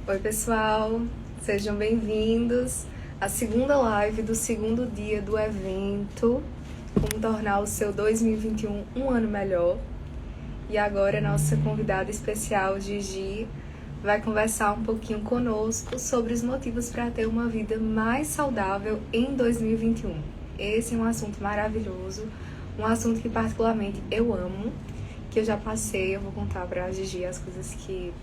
Oi, pessoal, sejam bem-vindos à segunda live do segundo dia do evento Como Tornar o Seu 2021 um ano melhor. E agora, nossa convidada especial, Gigi, vai conversar um pouquinho conosco sobre os motivos para ter uma vida mais saudável em 2021. Esse é um assunto maravilhoso, um assunto que particularmente eu amo, que eu já passei. Eu vou contar para a Gigi as coisas que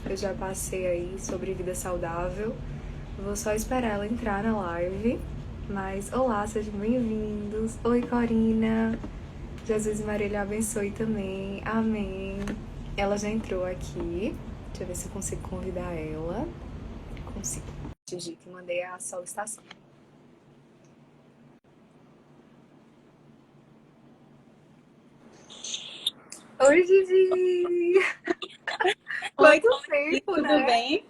eu já passei aí sobre vida saudável. Vou só esperar ela entrar na live. Mas olá, sejam bem-vindos. Oi, Corina. Jesus e Maria lhe abençoe também. Amém. Ela já entrou aqui. Deixa eu ver se eu consigo convidar ela. Consigo. Digite, mandei a solicitação. Oi, Gigi! Oi, Quanto tempo, tudo né? bem?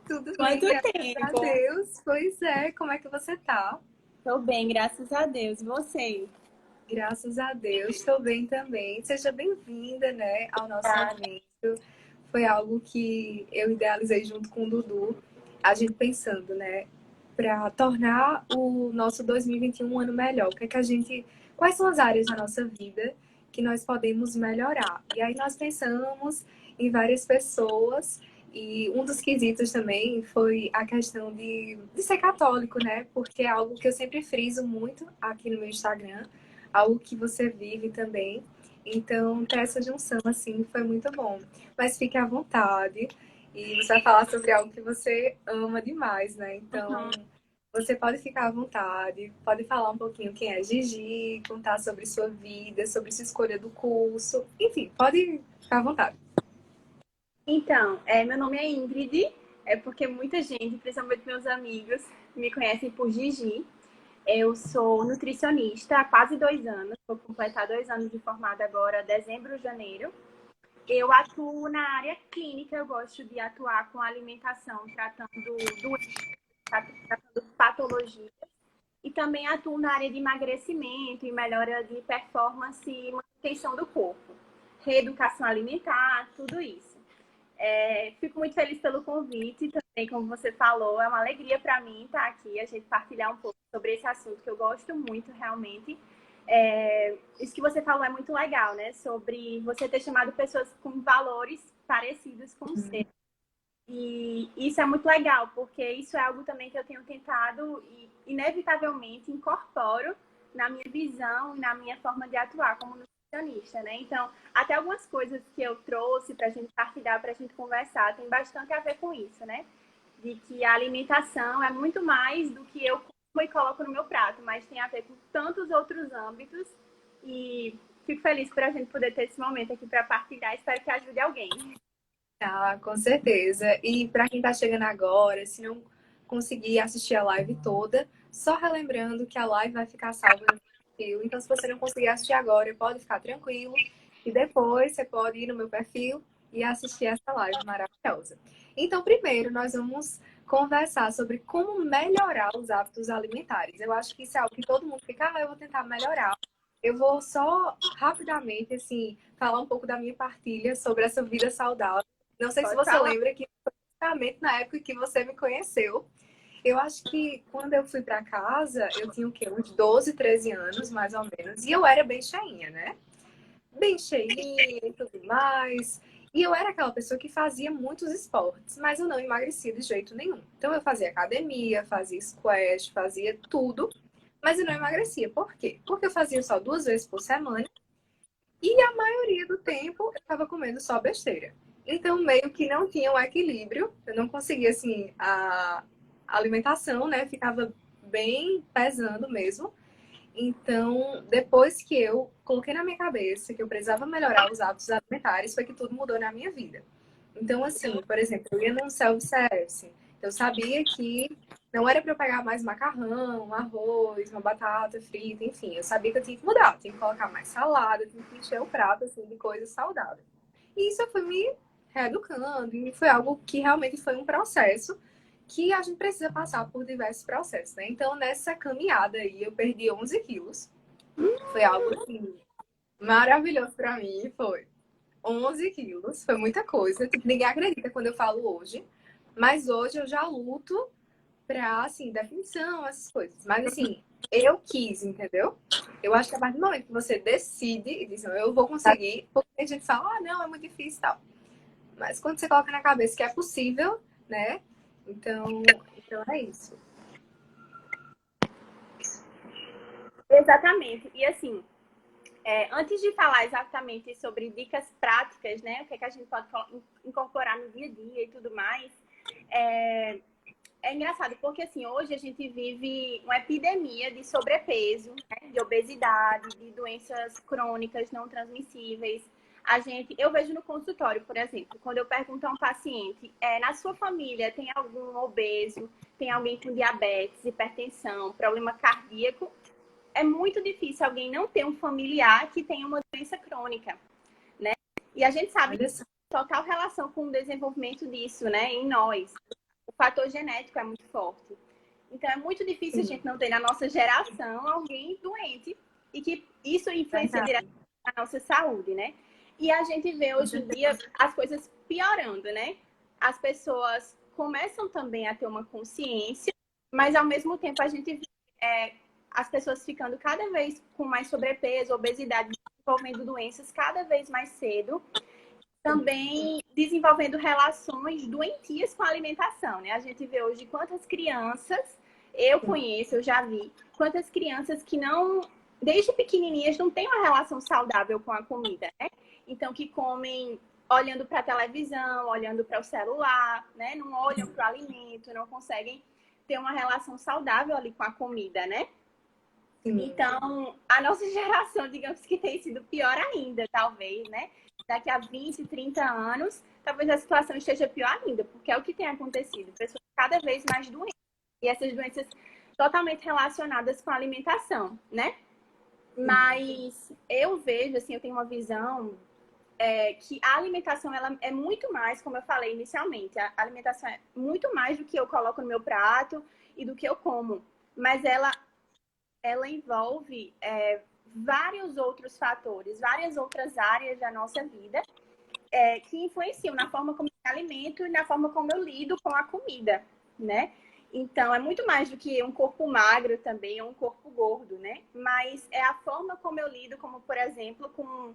Tudo bem, Quanto graças a tempo? Deus. Pois é, como é que você tá? Tô bem, graças a Deus. E você? Graças a Deus, estou bem também. Seja bem-vinda, né, ao nosso evento. Foi algo que eu idealizei junto com o Dudu, a gente pensando, né, para tornar o nosso 2021 um ano melhor. O que é que a gente, quais são as áreas da nossa vida que nós podemos melhorar? E aí nós pensamos em várias pessoas e um dos quesitos também foi a questão de ser católico, né? Porque é algo que eu sempre friso muito aqui no meu Instagram, algo que você vive também. Então, ter essa junção, assim, foi muito bom. Mas fique à vontade. E você vai falar sobre algo que você ama demais, né? Então, você pode ficar à vontade, pode falar um pouquinho quem é Gigi, contar sobre sua vida, sobre sua escolha do curso. Enfim, pode ficar à vontade. Então, meu nome é Ingrid, é porque muita gente, principalmente meus amigos, me conhecem por Gigi. Eu sou nutricionista há quase 2 anos, vou completar 2 anos de formada agora, dezembro, janeiro. Eu atuo na área clínica, eu gosto de atuar com alimentação, tratando doenças, tratando patologias. E também atuo na área de emagrecimento e melhora de performance e manutenção do corpo. Reeducação alimentar, tudo isso. Fico muito feliz pelo convite também, como você falou, é uma alegria para mim estar aqui, a gente partilhar um pouco sobre esse assunto que eu gosto muito realmente. Isso que você falou é muito legal, né? Sobre você ter chamado pessoas com valores parecidos com os seus. E isso é muito legal, porque isso é algo também que eu tenho tentado e, inevitavelmente, incorporo na minha visão e na minha forma de atuar como nutricionista, né? Então, até algumas coisas que eu trouxe para a gente partilhar, para a gente conversar, tem bastante a ver com isso, né? De que a alimentação é muito mais do que eu como e coloco no meu prato, mas tem a ver com tantos outros âmbitos e fico feliz por a gente poder ter esse momento aqui para partilhar. Espero que ajude alguém. Ah, com certeza. E para quem está chegando agora, se não conseguir assistir a live toda, só relembrando que a live vai ficar salva no perfil. Então, se você não conseguir assistir agora, pode ficar tranquilo. E depois você pode ir no meu perfil e assistir essa live maravilhosa. Então, primeiro, nós vamos conversar sobre como melhorar os hábitos alimentares. Eu acho que isso é algo que todo mundo fica, eu vou tentar melhorar. Eu vou só rapidamente, assim, falar um pouco da minha partilha sobre essa vida saudável. Não sei se Pode você falar. lembra que foi justamente na época que você me conheceu. Eu acho que quando eu fui para casa, eu tinha o quê? Uns 12, 13 anos, mais ou menos. E eu era bem cheinha, né? Bem cheinha e tudo mais. E eu era aquela pessoa que fazia muitos esportes, mas eu não emagrecia de jeito nenhum. Então eu fazia academia, fazia squash, fazia tudo, mas eu não emagrecia. Por quê? Porque eu fazia só 2 vezes por semana e a maioria do tempo eu estava comendo só besteira. Então, meio que não tinha um equilíbrio. Eu não conseguia, assim, a alimentação, né? Ficava bem pesando mesmo. Então, depois que eu coloquei na minha cabeça que eu precisava melhorar os hábitos alimentares, foi que tudo mudou na minha vida. Então, assim, por exemplo, eu ia num self-service. Eu sabia que não era para eu pegar mais macarrão, um arroz, uma batata frita, enfim. Eu sabia que eu tinha que mudar, tinha que colocar mais salada, tinha que encher o prato, assim, de coisas saudáveis. E isso eu fui me reeducando, e foi algo que realmente foi um processo que a gente precisa passar por diversos processos, né? Então, nessa caminhada aí, eu perdi 11 quilos. Foi algo, assim, maravilhoso para mim, foi. 11 quilos, foi muita coisa. Tipo, ninguém acredita quando eu falo hoje. Mas hoje eu já luto pra, assim, definição, essas coisas. Mas, assim, eu quis, entendeu? Eu acho que a partir do momento que você decide e diz, "Não, eu vou conseguir", porque a gente fala, ah, não, é muito difícil e tal. Mas quando você coloca na cabeça que é possível, né? Então é isso. Exatamente. E assim, antes de falar exatamente sobre dicas práticas, né? O que é que a gente pode incorporar no dia a dia e tudo mais, é engraçado, porque assim, hoje a gente vive uma epidemia de sobrepeso, né? De obesidade, de doenças crônicas não transmissíveis. Eu vejo no consultório, por exemplo, quando eu pergunto a um paciente, na sua família tem algum obeso, tem alguém com diabetes, hipertensão, problema cardíaco? É muito difícil alguém não ter um familiar que tenha uma doença crônica, né? E a gente sabe que tem total relação com o desenvolvimento disso, né, em nós. O fator genético é muito forte. Então, é muito difícil a gente não ter na nossa geração alguém doente e que isso influencia diretamente na nossa saúde, né? E a gente vê hoje em dia as coisas piorando, né? As pessoas começam também a ter uma consciência, mas ao mesmo tempo a gente vê as pessoas ficando cada vez com mais sobrepeso, obesidade, desenvolvendo doenças cada vez mais cedo, também desenvolvendo relações doentias com a alimentação, né? A gente vê hoje quantas crianças, eu conheço, eu já vi, quantas crianças que não, desde pequenininhas, não têm uma relação saudável com a comida, né? Então, que comem olhando para a televisão, olhando para o celular, né? Não olham para o alimento, não conseguem ter uma relação saudável ali com a comida, né? Então, a nossa geração, digamos que tem sido pior ainda, talvez, né? Daqui a 20, 30 anos, talvez a situação esteja pior ainda, porque é o que tem acontecido. Pessoas cada vez mais doentes. E essas doenças totalmente relacionadas com a alimentação, né? Mas eu vejo, assim, eu tenho uma visão que a alimentação, ela é muito mais, como eu falei inicialmente, a alimentação é muito mais do que eu coloco no meu prato e do que eu como. Mas ela envolve vários outros fatores, várias outras áreas da nossa vida que influenciam na forma como eu me alimento e na forma como eu lido com a comida, né? Então, é muito mais do que um corpo magro também, ou um corpo gordo, né? Mas é a forma como eu lido, como, por exemplo, com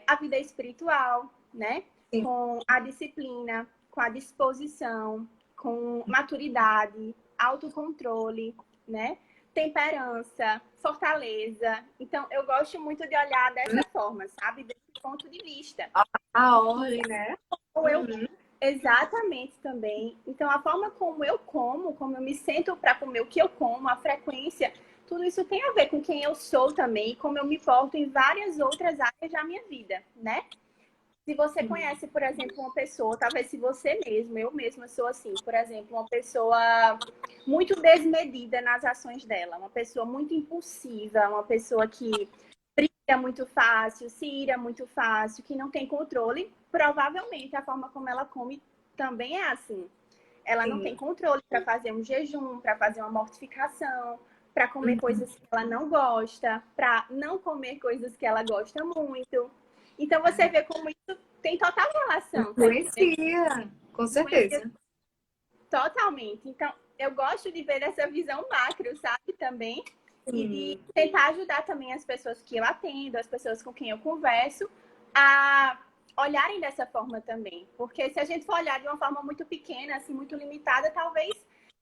a vida espiritual, né? Sim. Com a disciplina, com a disposição, com maturidade, autocontrole, né? Temperança, fortaleza. Então, eu gosto muito de olhar dessa forma, sabe? Desse ponto de vista. A ordem, né? Ou eu exatamente também. Então, a forma como eu me sento para comer o que eu como, a frequência, tudo isso tem a ver com quem eu sou também e como eu me porto em várias outras áreas da minha vida, né? Se você conhece, por exemplo, uma pessoa, talvez se você mesmo, eu mesma sou assim, por exemplo, uma pessoa muito desmedida nas ações dela, uma pessoa muito impulsiva, uma pessoa que briga muito fácil, se ira muito fácil, que não tem controle, provavelmente a forma como ela come também é assim. Ela não tem controle para fazer um jejum, para fazer uma mortificação, para comer coisas que ela não gosta, para não comer coisas que ela gosta muito. Então você vê como isso tem total relação. Influencia, com certeza. Totalmente. Então, eu gosto de ver essa visão macro, sabe, também. E de tentar ajudar também as pessoas que eu atendo, as pessoas com quem eu converso, a olharem dessa forma também. Porque se a gente for olhar de uma forma muito pequena, assim, muito limitada, talvez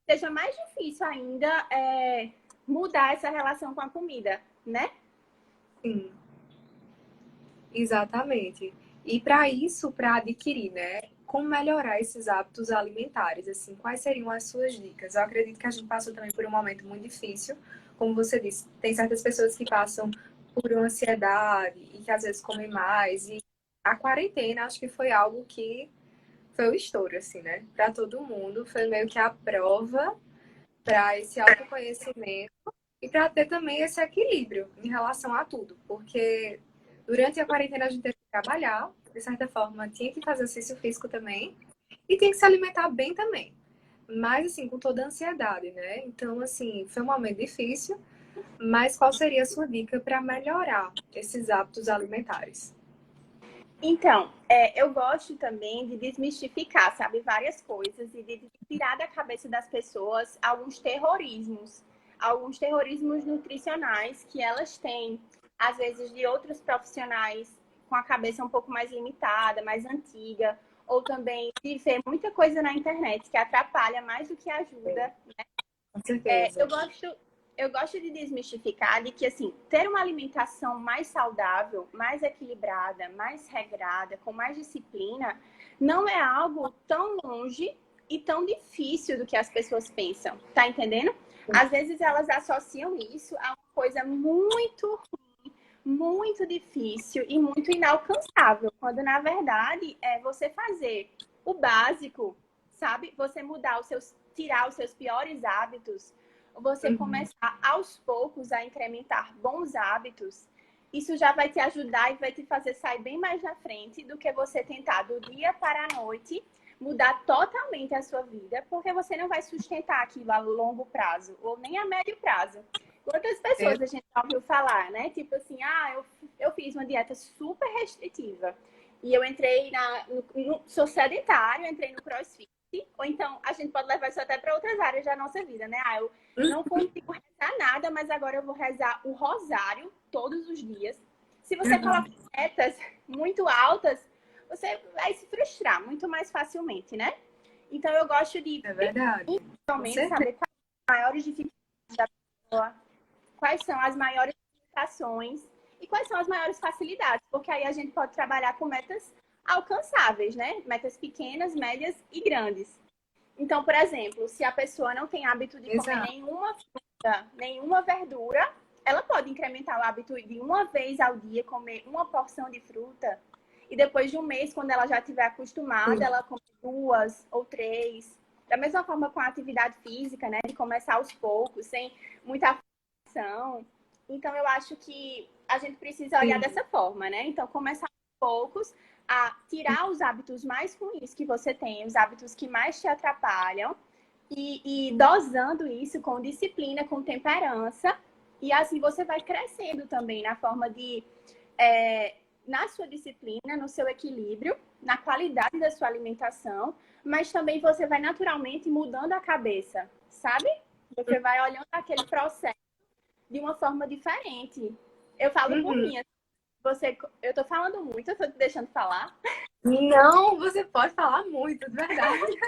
seja mais difícil ainda mudar essa relação com a comida, né? Sim. Exatamente. E para isso, para adquirir, né? Como melhorar esses hábitos alimentares? Assim, quais seriam as suas dicas? Eu acredito que a gente passou também por um momento muito difícil. Como você disse, tem certas pessoas que passam por uma ansiedade e que às vezes comem mais. E a quarentena, acho que foi algo que foi o estouro, assim, né? Para todo mundo. Foi meio que a prova para esse autoconhecimento e para ter também esse equilíbrio em relação a tudo. Porque durante a quarentena a gente teve que trabalhar, de certa forma, tinha que fazer exercício físico também e tinha que se alimentar bem também. Mas, assim, com toda a ansiedade, né? Então, assim, foi um momento difícil, mas qual seria a sua dica para melhorar esses hábitos alimentares? Então, eu gosto também de desmistificar, sabe, várias coisas e de tirar da cabeça das pessoas alguns terrorismos nutricionais que elas têm, às vezes de outros profissionais com a cabeça um pouco mais limitada, mais antiga, ou também de ver muita coisa na internet que atrapalha mais do que ajuda. Com É, certeza. eu gosto de desmistificar de que, assim, ter uma alimentação mais saudável, mais equilibrada, mais regrada, com mais disciplina, não é algo tão longe e tão difícil do que as pessoas pensam, tá entendendo? Às vezes elas associam isso a uma coisa muito, muito difícil e muito inalcançável, quando na verdade é você fazer o básico, sabe? Você tirar os seus piores hábitos, você Uhum. começar aos poucos a incrementar bons hábitos, isso já vai te ajudar e vai te fazer sair bem mais na frente do que você tentar do dia para a noite mudar totalmente a sua vida, porque você não vai sustentar aquilo a longo prazo ou nem a médio prazo. Quantas É, pessoas a gente já ouviu falar, né? Tipo assim, eu fiz uma dieta super restritiva e eu entrei sou sedentário, entrei no CrossFit, ou então a gente pode levar isso até para outras áreas da nossa vida, né? Eu não consigo rezar nada, mas agora eu vou rezar o rosário todos os dias. Se você coloca uhum. metas muito altas, você vai se frustrar muito mais facilmente, né? Então eu gosto de É verdade. Com realmente certeza. saber quais são as maiores dificuldades da pessoa, quais são as maiores limitações e quais são as maiores facilidades, porque aí a gente pode trabalhar com metas alcançáveis, né? Metas pequenas, médias e grandes. Então, por exemplo, se a pessoa não tem hábito de comer Exato. nenhuma fruta, nenhuma verdura, ela pode incrementar o hábito de uma vez ao dia comer uma porção de fruta. E depois de um mês, quando ela já estiver acostumada, ela come duas ou três. Da mesma forma com a atividade física, né? De começar aos poucos, sem muita ação. Então, eu acho que a gente precisa olhar Sim. dessa forma, né? Então, começar aos poucos a tirar os hábitos mais ruins que você tem, os hábitos que mais te atrapalham, e dosando isso com disciplina, com temperança, e assim você vai crescendo também na forma de, na sua disciplina, no seu equilíbrio, na qualidade da sua alimentação, mas também você vai naturalmente mudando a cabeça, sabe? Você vai olhando aquele processo de uma forma diferente. Eu falo por Uhum. mim, eu tô falando muito, eu tô te deixando falar. Não, você pode falar muito, de verdade.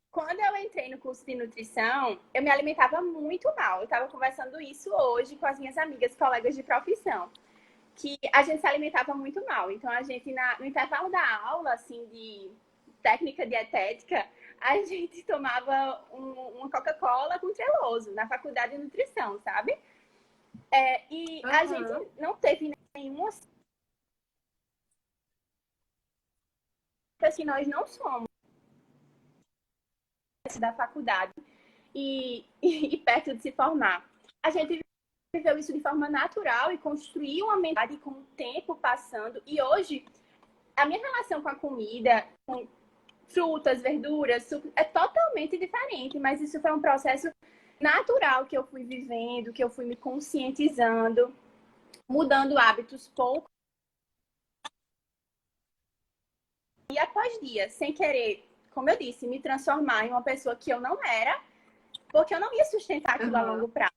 Quando eu entrei no curso de nutrição, eu me alimentava muito mal. Eu estava conversando isso hoje com as minhas amigas, colegas de profissão, que a gente se alimentava muito mal. Então, a gente, no intervalo da aula, assim, de técnica dietética, a gente tomava uma Coca-Cola com treloso na faculdade de nutrição, sabe? E a gente Uhum. não teve nenhuma. Assim, nós não somos da faculdade e perto de se formar. A gente viveu isso de forma natural e construiu uma mentalidade com o tempo passando. E hoje, a minha relação com a comida, com frutas, verduras, suco, é totalmente diferente. Mas isso foi um processo natural que eu fui vivendo, que eu fui me conscientizando, mudando hábitos pouco dia após dia, sem querer, como eu disse, me transformar em uma pessoa que eu não era, porque eu não ia sustentar aquilo a Uhum. longo prazo.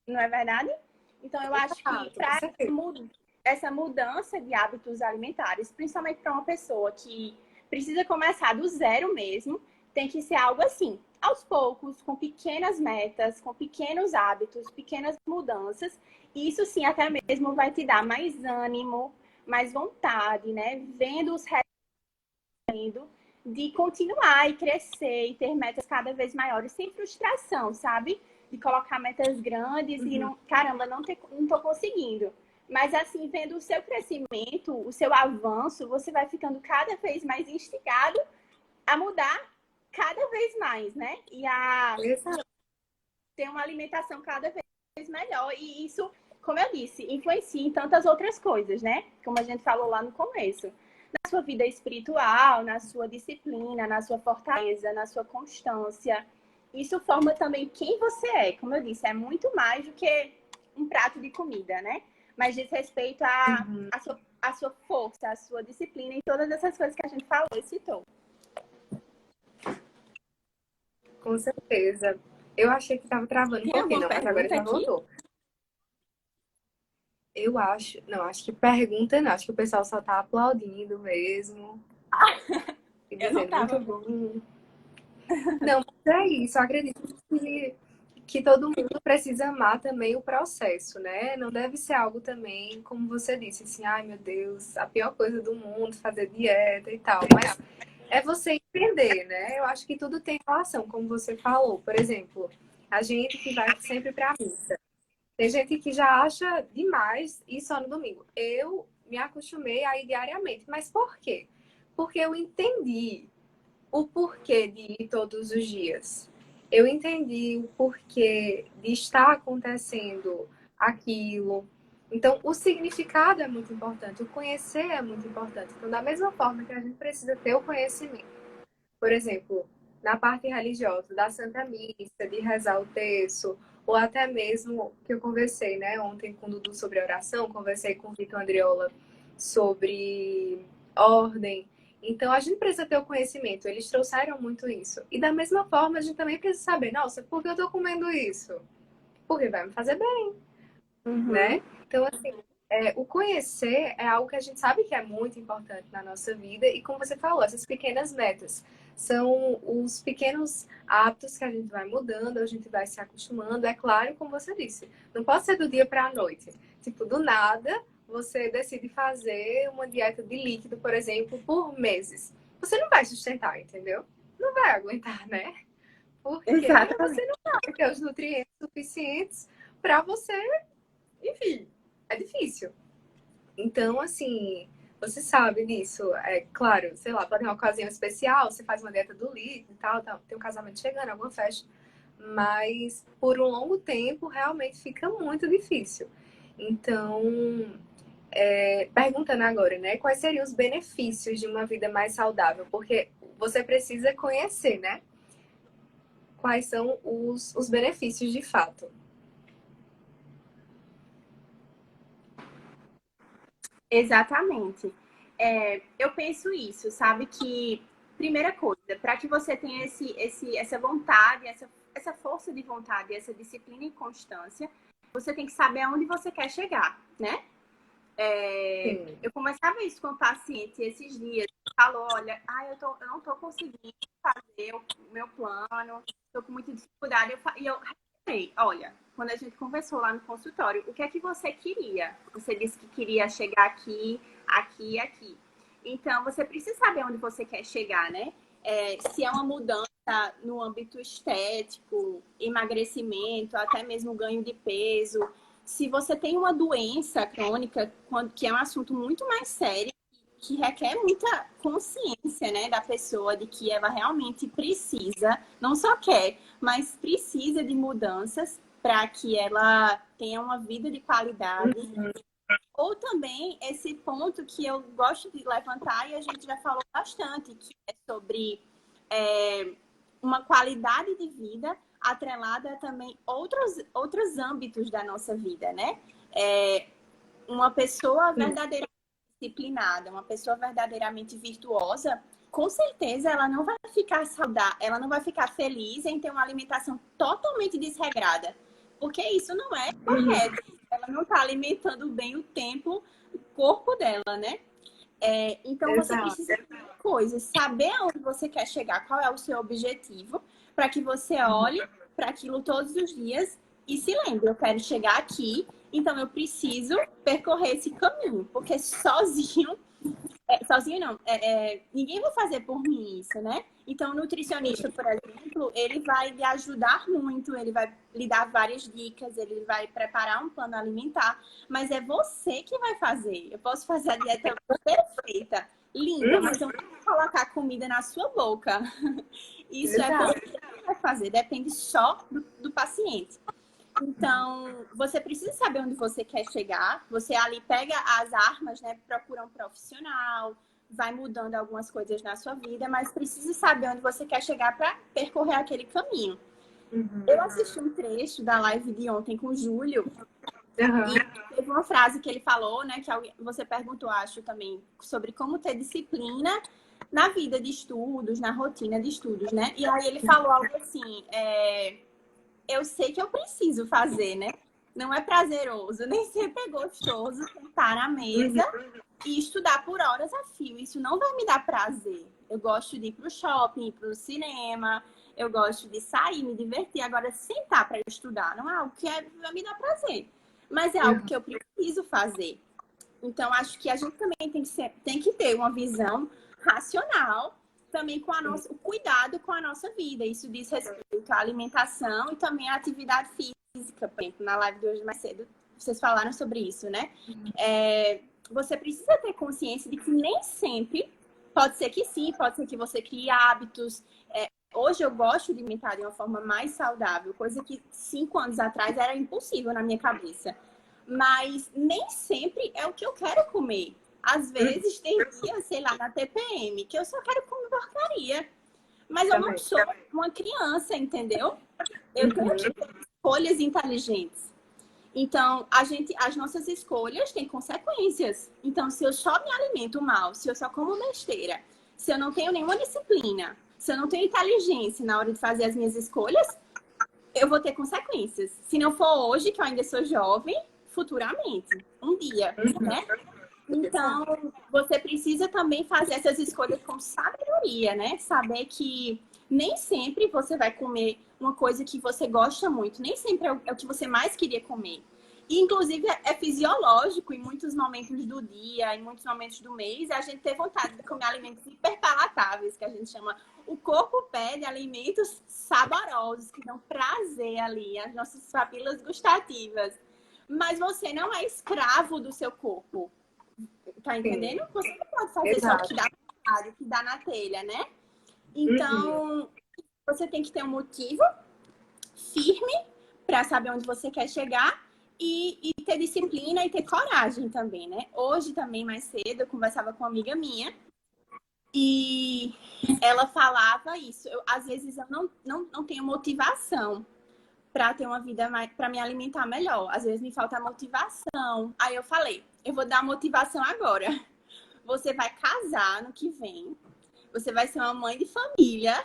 Não é verdade? Então, eu acho que Exato, com para certeza. essa mudança de hábitos alimentares, principalmente para uma pessoa que precisa começar do zero mesmo, tem que ser algo assim, aos poucos, com pequenas metas, com pequenos hábitos, pequenas mudanças. E isso sim, até mesmo vai te dar mais ânimo, mais vontade, né? Vendo os resultados de continuar e crescer e ter metas cada vez maiores sem frustração, sabe? De colocar metas grandes e Uhum. não, caramba, não tô conseguindo. Mas assim, vendo o seu crescimento, o seu avanço, você vai ficando cada vez mais instigado a mudar cada vez mais, né? E a Exato. ter uma alimentação cada vez melhor. E isso, como eu disse, influencia em tantas outras coisas, né? Como a gente falou lá no começo. Na sua vida espiritual, na sua disciplina, na sua fortaleza, na sua constância. Isso forma também quem você é. Como eu disse, é muito mais do que um prato de comida, né? Mas diz respeito Uhum. a sua a sua força, a sua disciplina e todas essas coisas que a gente falou e citou. Com certeza. Eu achei que estava travando um Tem pouquinho, alguma não, mas agora pergunta já aqui? voltou. Eu acho, não, acho que pergunta não, acho que o pessoal só tá aplaudindo mesmo e Eu não dizendo muito tava. bom. Não, mas é isso, eu acredito que todo mundo precisa amar também o processo, né? Não deve ser algo também, como você disse, assim, ai meu Deus, a pior coisa do mundo, fazer dieta e tal, mas é você entender, né? Eu acho que tudo tem relação, como você falou. Por exemplo, a gente que vai sempre pra missa. Tem gente que já acha demais ir só no domingo. Eu me acostumei a ir diariamente. Mas por quê? Porque eu entendi o porquê de ir todos os dias. Eu entendi o porquê de estar acontecendo aquilo. Então, o significado é muito importante, o conhecer é muito importante. Então, da mesma forma que a gente precisa ter o conhecimento, por exemplo, na parte religiosa, da Santa Missa, de rezar o terço, ou até mesmo que eu conversei, né, ontem com o Dudu sobre oração, conversei com o Vitor Andriola sobre ordem. Então, a gente precisa ter o conhecimento, eles trouxeram muito isso. E da mesma forma, a gente também precisa saber, nossa, por que eu tô comendo isso? Porque vai me fazer bem, Uhum. né? Então, assim, o conhecer é algo que a gente sabe que é muito importante na nossa vida e, como você falou, essas pequenas metas são os pequenos hábitos que a gente vai mudando, a gente vai se acostumando. É claro, como você disse, não pode ser do dia para a noite. Tipo, do nada, você decide fazer uma dieta de líquido, por exemplo, por meses. Você não vai sustentar, entendeu? Não vai aguentar, né? Porque você Exatamente. não vai ter os nutrientes suficientes para você, enfim, é difícil. Então, assim, você sabe disso. É claro, sei lá, pode ter uma ocasião especial, você faz uma dieta do líquido e tal, tem um casamento chegando, alguma festa. Mas por um longo tempo, realmente fica muito difícil. Então, perguntando agora, né? Quais seriam os benefícios de uma vida mais saudável? Porque você precisa conhecer, né? Quais são os benefícios de fato. Exatamente. Eu penso isso, sabe? Que, primeira coisa, para que você tenha essa vontade, essa força de vontade, essa disciplina e constância, você tem que saber aonde você quer chegar, né? Sim. Eu conversava isso com o paciente esses dias. Falou, olha, eu não tô conseguindo fazer o meu plano, tô com muita dificuldade. E eu falei, olha, quando a gente conversou lá no consultório, o que é que você queria? Você disse que queria chegar aqui, aqui e aqui. Então, você precisa saber onde você quer chegar, né? Se é uma mudança no âmbito estético, emagrecimento, até mesmo ganho de peso. Se você tem uma doença crônica, que é um assunto muito mais sério, que requer muita consciência, né, da pessoa de que ela realmente precisa, não só quer, mas precisa de mudanças para que ela tenha uma vida de qualidade. Ou também esse ponto que eu gosto de levantar e a gente já falou bastante, que é sobre uma qualidade de vida atrelada a também outros âmbitos da nossa vida, né? Uma pessoa verdadeiramente disciplinada, uma pessoa verdadeiramente virtuosa, com certeza ela não vai ficar saudável, ela não vai ficar feliz em ter uma alimentação totalmente desregrada, porque isso não é correto. Ela não está alimentando bem o corpo dela, né? Então você Exato. precisa de coisas, saber aonde você quer chegar, qual é o seu objetivo, para que você olhe para aquilo todos os dias e se lembre, eu quero chegar aqui, então eu preciso percorrer esse caminho, porque sozinho não, ninguém vai fazer por mim isso, né? Então, o nutricionista, por exemplo, ele vai lhe ajudar muito, ele vai lhe dar várias dicas, ele vai preparar um plano alimentar, mas é você que vai fazer. Eu posso fazer a dieta perfeita, linda, mas eu não vou colocar comida na sua boca. Isso é você Exato. que vai fazer, depende só do paciente. Então, você precisa saber onde você quer chegar. Você ali pega as armas, né? Procura um profissional, vai mudando algumas coisas na sua vida, mas precisa saber onde você quer chegar para percorrer aquele caminho. Eu assisti um trecho da live de ontem com o Júlio Aham. E teve uma frase que ele falou, né, que você perguntou, acho, também, sobre como ter disciplina na vida de estudos, na rotina de estudos, né? E aí ele falou algo assim, eu sei que eu preciso fazer, né? Não é prazeroso, nem sempre é gostoso sentar na mesa e estudar por horas a fio. Isso não vai me dar prazer. Eu gosto de ir pro shopping, ir pro cinema, eu gosto de sair, me divertir. Agora, sentar para estudar não é algo que vai me dar prazer, mas é algo que eu preciso fazer. Então, acho que a gente também tem que ter uma visão racional também com o cuidado com a nossa vida. Isso diz respeito à alimentação e também à atividade física. Por exemplo, na live de hoje mais cedo, vocês falaram sobre isso, né? Você precisa ter consciência de que nem sempre, pode ser que sim, pode ser que você crie hábitos. Hoje eu gosto de alimentar de uma forma mais saudável, coisa que 5 anos atrás era impossível na minha cabeça. Mas nem sempre é o que eu quero comer. Às vezes tem dias, sei lá, na TPM, que eu só quero comer porcaria. Mas eu não sou uma criança, entendeu? Eu tenho que ter escolhas inteligentes. Então, as nossas escolhas têm consequências. Então, se eu só me alimento mal, se eu só como besteira, se eu não tenho nenhuma disciplina, se eu não tenho inteligência na hora de fazer as minhas escolhas, eu vou ter consequências. Se não for hoje, que eu ainda sou jovem, futuramente, um dia, né? Então, você precisa também fazer essas escolhas com sabedoria, né? Saber que nem sempre você vai comer uma coisa que você gosta muito, nem sempre é o que você mais queria comer. E, inclusive, é fisiológico em muitos momentos do dia, em muitos momentos do mês, a gente ter vontade de comer alimentos hiperpalatáveis, que a gente chama. O corpo pede alimentos saborosos, que dão prazer ali, as nossas papilas gustativas. Mas você não é escravo do seu corpo. Tá entendendo? Você não pode fazer só o que dá vontade, o que dá na telha, né? Então, você tem que ter um motivo firme para saber onde você quer chegar e ter disciplina e ter coragem também, né? Hoje também, mais cedo, eu conversava com uma amiga minha e ela falava isso. Às vezes eu não tenho motivação para ter uma vida mais, para me alimentar melhor. Às vezes me falta motivação. Aí eu falei, eu vou dar motivação agora. Você vai casar no que vem. Você vai ser uma mãe de família.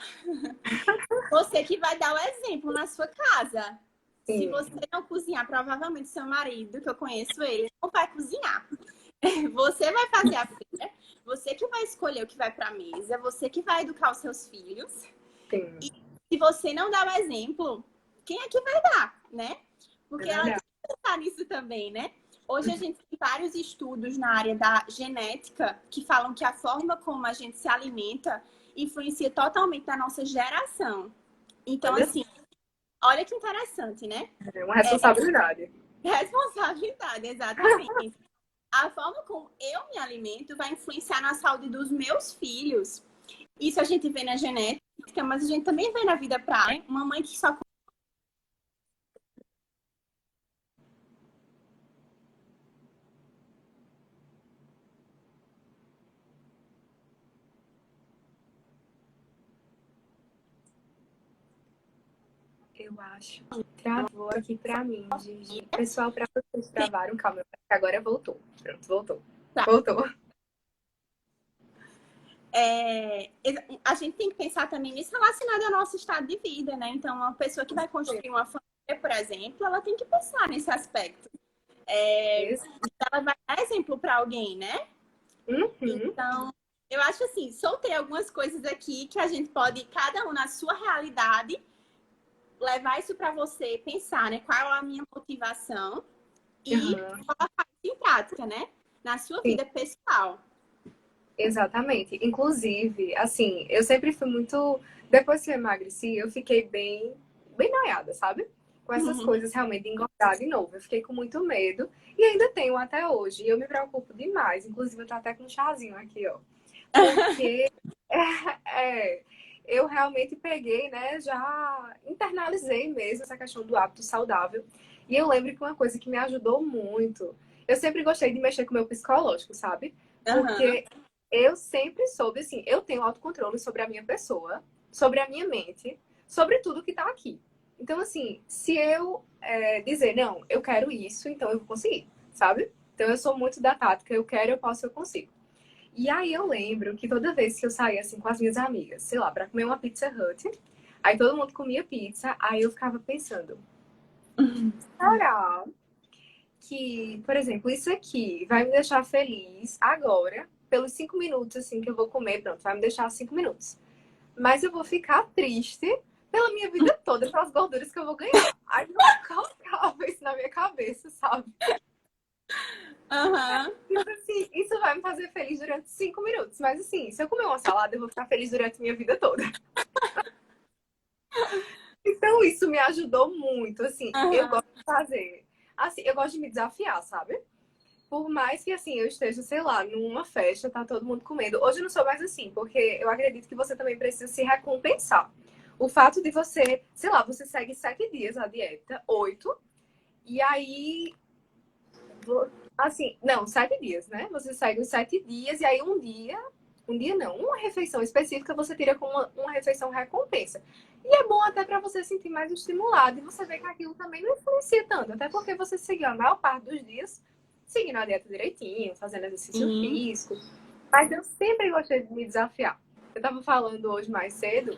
Você que vai dar o exemplo na sua casa. Sim. Se você não cozinhar, provavelmente seu marido, que eu conheço ele, não vai cozinhar. Você vai fazer a feira. Você que vai escolher o que vai para a mesa. Você que vai educar os seus filhos. Sim. E se você não dá o exemplo, quem é que vai dar, né? Porque ela tem que pensar nisso também, né? Hoje a gente tem vários estudos na área da genética que falam que a forma como a gente se alimenta influencia totalmente na nossa geração. Então, assim, olha que interessante, né? É uma responsabilidade. Responsabilidade, exatamente. A forma como eu me alimento vai influenciar na saúde dos meus filhos. Isso a gente vê na genética, mas a gente também vê na vida prática. Uma mãe que só eu acho que travou aqui pra mim, Gigi. Pessoal, pra vocês travaram, calma, agora voltou. Pronto, voltou. Tá. Voltou. A gente tem que pensar também nisso relacionado ao nosso estado de vida, né? Então, uma pessoa que vai construir uma família, por exemplo, ela tem que pensar nesse aspecto. Ela vai dar exemplo para alguém, né? Então, eu acho assim, soltei algumas coisas aqui que a gente pode, cada um na sua realidade, levar isso para você pensar, né? Qual é a minha motivação e colocar isso em prática, né? Na sua vida pessoal. Exatamente. Inclusive, assim, eu sempre fui muito... Depois que eu emagreci, eu fiquei bem noiada, sabe? Com essas coisas realmente de engordar de novo. Eu fiquei com muito medo. E ainda tenho até hoje. E eu me preocupo demais. Inclusive, eu tô até com um chazinho aqui, ó. Porque eu realmente peguei, né? Já internalizei mesmo essa questão do hábito saudável. E eu lembro que uma coisa que me ajudou muito... Eu sempre gostei de mexer com o meu psicológico, sabe? Porque... eu sempre soube, assim, eu tenho autocontrole sobre a minha pessoa, sobre a minha mente, sobre tudo que tá aqui. Então, assim, se eu dizer, não, eu quero isso, então eu vou conseguir, sabe? Então, eu sou muito da tática, eu quero, eu posso, eu consigo. E aí eu lembro que toda vez que eu saía assim com as minhas amigas, sei lá, pra comer uma Pizza Hut, aí todo mundo comia pizza, aí eu ficava pensando, será que, por exemplo, isso aqui vai me deixar feliz agora, pelos 5 minutos assim que eu vou comer, pronto, vai me deixar 5 minutos. Mas eu vou ficar triste pela minha vida toda, pelas gorduras que eu vou ganhar. Aí eu colocava isso na minha cabeça, sabe? Aham. Tipo assim, isso vai me fazer feliz durante 5 minutos. Mas assim, se eu comer uma salada, eu vou ficar feliz durante a minha vida toda. Então isso me ajudou muito. Assim, eu Aham. gosto de fazer. Assim, eu gosto de me desafiar, sabe? Por mais que assim, eu esteja, sei lá, numa festa, tá todo mundo comendo. Hoje eu não sou mais assim, porque eu acredito que você também precisa se recompensar. O fato de você, sei lá, você segue 7 dias a dieta, 8, e aí assim, não, 7 dias, né? Você segue os 7 dias e aí um dia não, uma refeição específica você tira como uma refeição recompensa. E é bom até para você sentir mais estimulado e você vê que aquilo também não influencia tanto, até porque você seguiu a maior parte dos dias seguindo a dieta direitinho, fazendo exercício Sim. físico. Mas eu sempre gostei de me desafiar. Eu tava falando hoje mais cedo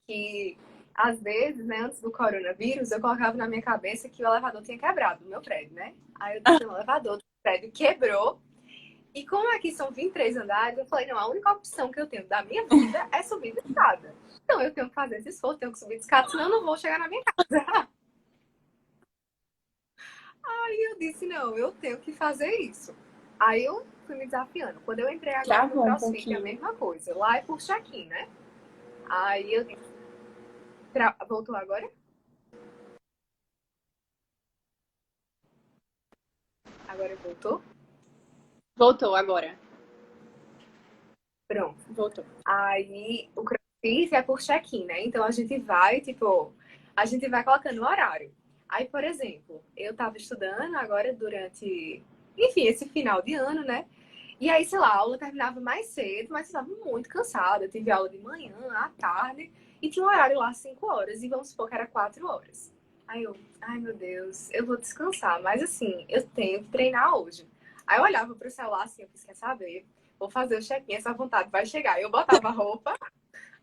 que às vezes, né, antes do coronavírus, eu colocava na minha cabeça que o elevador tinha quebrado no meu prédio, né? Aí eu disse, o elevador do prédio quebrou. E como aqui são 23 andares, eu falei, não, a única opção que eu tenho da minha vida é subir de escada. Então eu tenho que fazer esse esforço, tenho que subir de escada, senão eu não vou chegar na minha casa. Aí eu disse, não, eu tenho que fazer isso. Aí eu fui me desafiando. Quando eu entrei agora no Travou um CrossFit, é a pouquinho. mesma coisa. Lá é por check-in, né? Aí eu disse, voltou agora? Agora voltou? Voltou agora. Pronto. Voltou. Aí o CrossFit é por check-in, né? Então a gente vai, tipo, a gente vai colocando o horário. Aí, por exemplo, eu tava estudando agora durante, enfim, esse final de ano, né? E aí, sei lá, a aula terminava mais cedo, mas eu estava muito cansada. Eu tive aula de manhã, à tarde, e tinha um horário lá 5 horas, e vamos supor que era 4 horas. Aí eu, ai meu Deus, eu vou descansar, mas assim, eu tenho que treinar hoje. Aí eu olhava pro celular assim, eu fiz, quer saber? Vou fazer o check-in, essa vontade vai chegar. Aí eu botava a roupa,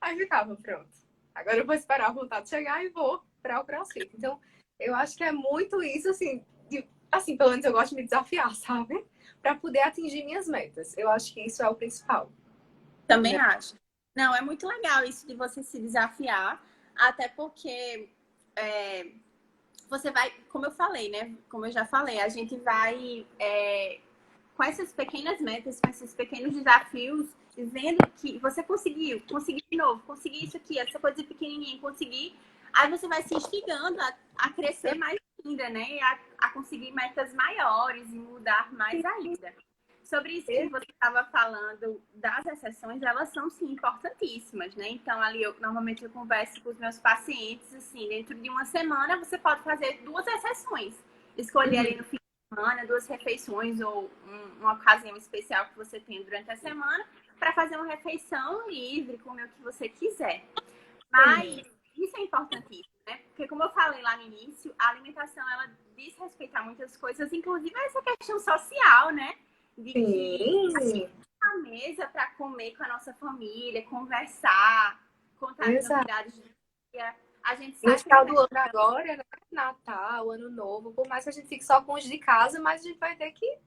aí ficava pronto. Agora eu vou esperar a vontade chegar e vou para o CrossFit. Então, eu acho que é muito isso, assim, assim, pelo menos eu gosto de me desafiar, sabe? Para poder atingir minhas metas. Eu acho que isso é o principal. Também Né? acho. Não, é muito legal isso de você se desafiar, até porque você vai, como eu falei, né? Como eu já falei, a gente vai com essas pequenas metas, com esses pequenos desafios, vendo que você conseguiu de novo, conseguir isso aqui, essa coisa pequenininha, conseguir. Aí você vai se instigando a crescer mais ainda, né? E a conseguir metas maiores e mudar mais ainda. Sobre isso que você estava falando das exceções, elas são sim importantíssimas, né? Então, ali normalmente eu converso com os meus pacientes, assim, dentro de uma semana você pode fazer 2 exceções. Escolher ali no fim de semana, 2 refeições ou uma ocasião especial que você tem durante a semana para fazer uma refeição livre, comer o que você quiser. Mas isso é importantíssimo, né? Porque como eu falei lá no início, a alimentação, ela diz respeito a muitas coisas, inclusive essa questão social, né? De que a gente Sim, tá na mesa para comer com a nossa família, conversar, contar as exato. novidades do dia. A gente No sai para final do ano festa. agora, né? Natal, Ano Novo, por mais que a gente fique só com os de casa, mas a gente vai ter que, né?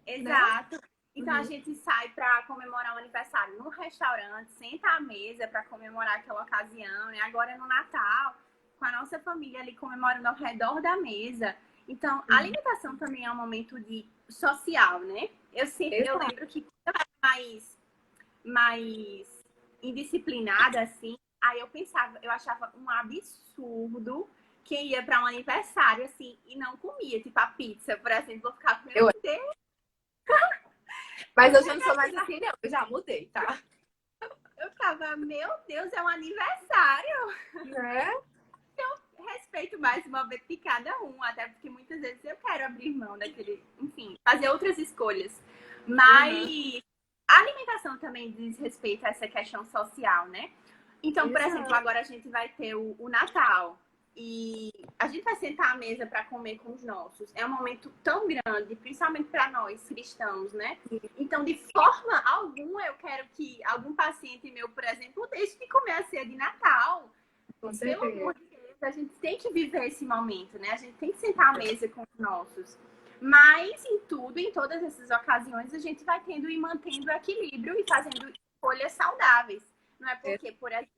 Exato. Então a Uhum. gente sai para comemorar o aniversário num restaurante, senta à mesa para comemorar aquela ocasião, né? Agora no Natal, com a nossa família ali comemorando ao redor da mesa. Então, a alimentação também é um momento de social, né? Eu Exato. lembro que quando eu era mais indisciplinada, assim, aí eu pensava, eu achava um absurdo quem ia para um aniversário, assim, e não comia, tipo a pizza, por exemplo, eu ficava, meu Eu, Deus, mas eu já não sou mais assim, não. Eu já mudei, tá? eu ficava, meu Deus, é um aniversário. Né? Respeito mais uma vez de cada um, até porque muitas vezes eu quero abrir mão daquele, enfim, fazer outras escolhas. Uhum. Mas a alimentação também diz respeito a essa questão social, né? Então, por exemplo, Exato. agora a gente vai ter o Natal. e a gente vai sentar à mesa para comer com os nossos. É um momento tão grande, principalmente para nós cristãos, né? Então, de forma alguma, eu quero que algum paciente meu, por exemplo, deixe de comer a ceia de Natal. Com Pelo certeza. amor de Deus, a gente tem que viver esse momento, né? A gente tem que sentar à mesa com os nossos. Mas, em tudo, em todas essas ocasiões, a gente vai tendo e mantendo o equilíbrio e fazendo escolhas saudáveis. Não é porque, por exemplo,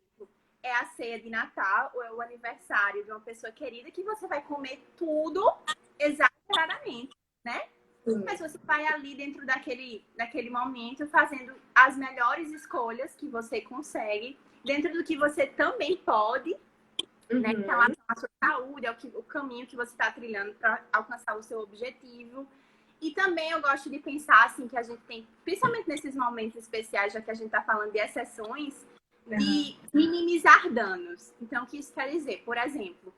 é a ceia de Natal ou é o aniversário de uma pessoa querida que você vai comer tudo exageradamente, né? Sim. Mas você vai ali dentro daquele momento fazendo as melhores escolhas que você consegue, dentro do que você também pode, né? Em relação à sua saúde, o caminho que você está trilhando para alcançar o seu objetivo. E também eu gosto de pensar assim que a gente tem, principalmente nesses momentos especiais, já que a gente está falando de exceções, de minimizar danos. Então, o que isso quer dizer? Por exemplo,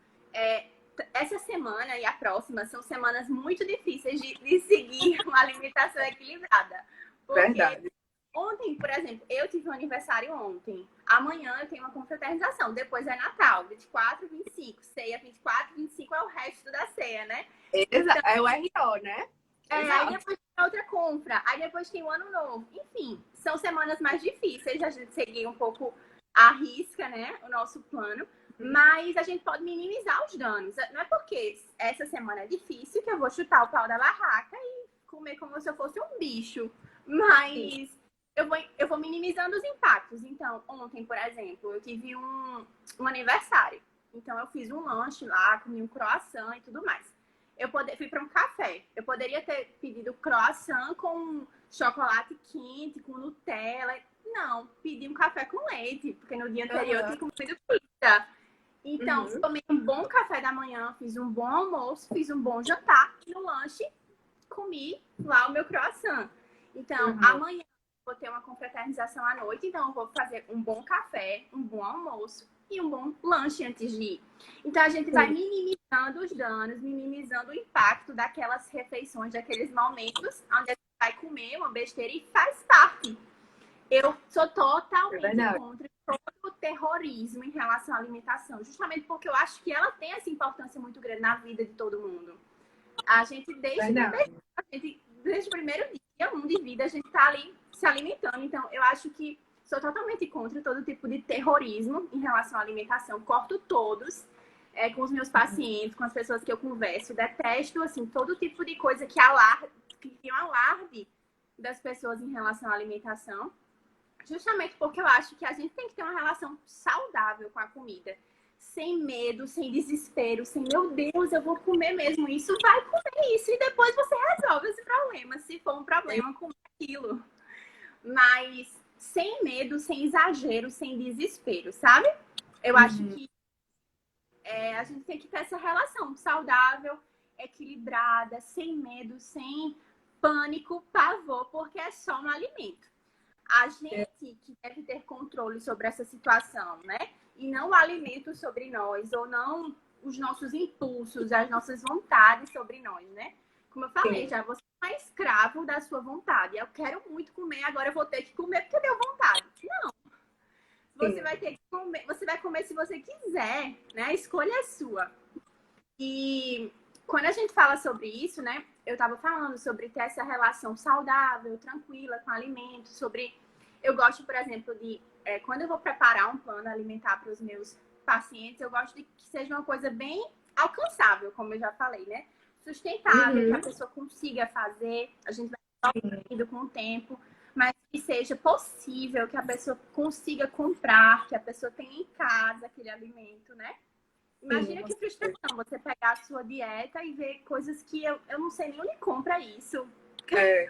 essa semana e a próxima são semanas muito difíceis de seguir uma alimentação equilibrada. Porque Verdade. ontem, por exemplo, eu tive um aniversário ontem. Amanhã eu tenho uma confraternização. Depois é Natal, 24, 25. Ceia 24, 25 é o resto da ceia, né? Exato. É o RO, né? Aí depois tem outra compra. Aí depois tem o Ano Novo. Enfim, são semanas mais difíceis. A gente seguir um pouco à risca, né? O nosso plano. Mas a gente pode minimizar os danos. Não é porque essa semana é difícil que eu vou chutar o pau da barraca e comer como se eu fosse um bicho. Mas eu vou minimizando os impactos. Então, ontem, por exemplo, eu tive um aniversário. Então, eu fiz um lanche lá, comi um croissant e tudo mais. Fui para um café. Eu poderia ter pedido croissant com chocolate quente, com Nutella. Não, pedi um café com leite, porque no dia anterior eu tinha comido pizza. Então, tomei um bom café da manhã, fiz um bom almoço, fiz um bom jantar. E no lanche, comi lá o meu croissant. Então, amanhã eu vou ter uma confraternização à noite, então eu vou fazer um bom café, um bom almoço e um bom lanche antes de ir. Então, a gente vai minimizando os danos, minimizando o impacto daquelas refeições, daqueles momentos onde a gente vai comer uma besteira e faz parte. Eu sou totalmente contra todo o terrorismo em relação à alimentação, justamente porque eu acho que ela tem essa importância muito grande na vida de todo mundo. A gente, desde o primeiro dia, de vida, a gente tá ali se alimentando. Então, eu acho que sou totalmente contra todo tipo de terrorismo em relação à alimentação. Corto todos, com os meus pacientes, com as pessoas que eu converso. Detesto, assim, todo tipo de coisa que cria um alarde das pessoas em relação à alimentação. Justamente porque eu acho que a gente tem que ter uma relação saudável com a comida. Sem medo, sem desespero, sem meu Deus, eu vou comer mesmo isso, vai comer isso e depois você resolve esse problema, se for um problema, comer aquilo. Mas sem medo, sem exagero, sem desespero, sabe? Eu acho que a gente tem que ter essa relação saudável, equilibrada, sem medo, sem pânico, pavor, porque é só um alimento. A gente que deve ter controle sobre essa situação, né? E não o alimento sobre nós, ou não os nossos impulsos, as nossas vontades sobre nós, né? Como eu falei, já você não é escravo da sua vontade. Eu quero muito comer, agora eu vou ter que comer porque deu vontade. Não. Você vai ter que comer, você vai comer se você quiser, né? A escolha é sua. E quando a gente fala sobre isso, né? Eu estava falando sobre ter essa relação saudável, tranquila com o alimento, sobre... Eu gosto, por exemplo, de... quando eu vou preparar um plano alimentar para os meus pacientes, eu gosto de que seja uma coisa bem alcançável, como eu já falei, né? Sustentável, que a pessoa consiga fazer, a gente vai indo com o tempo, mas que seja possível, que a pessoa consiga comprar, que a pessoa tenha em casa aquele alimento, né? Imagina que frustração você pegar a sua dieta e ver coisas que eu não sei nem onde compra isso. É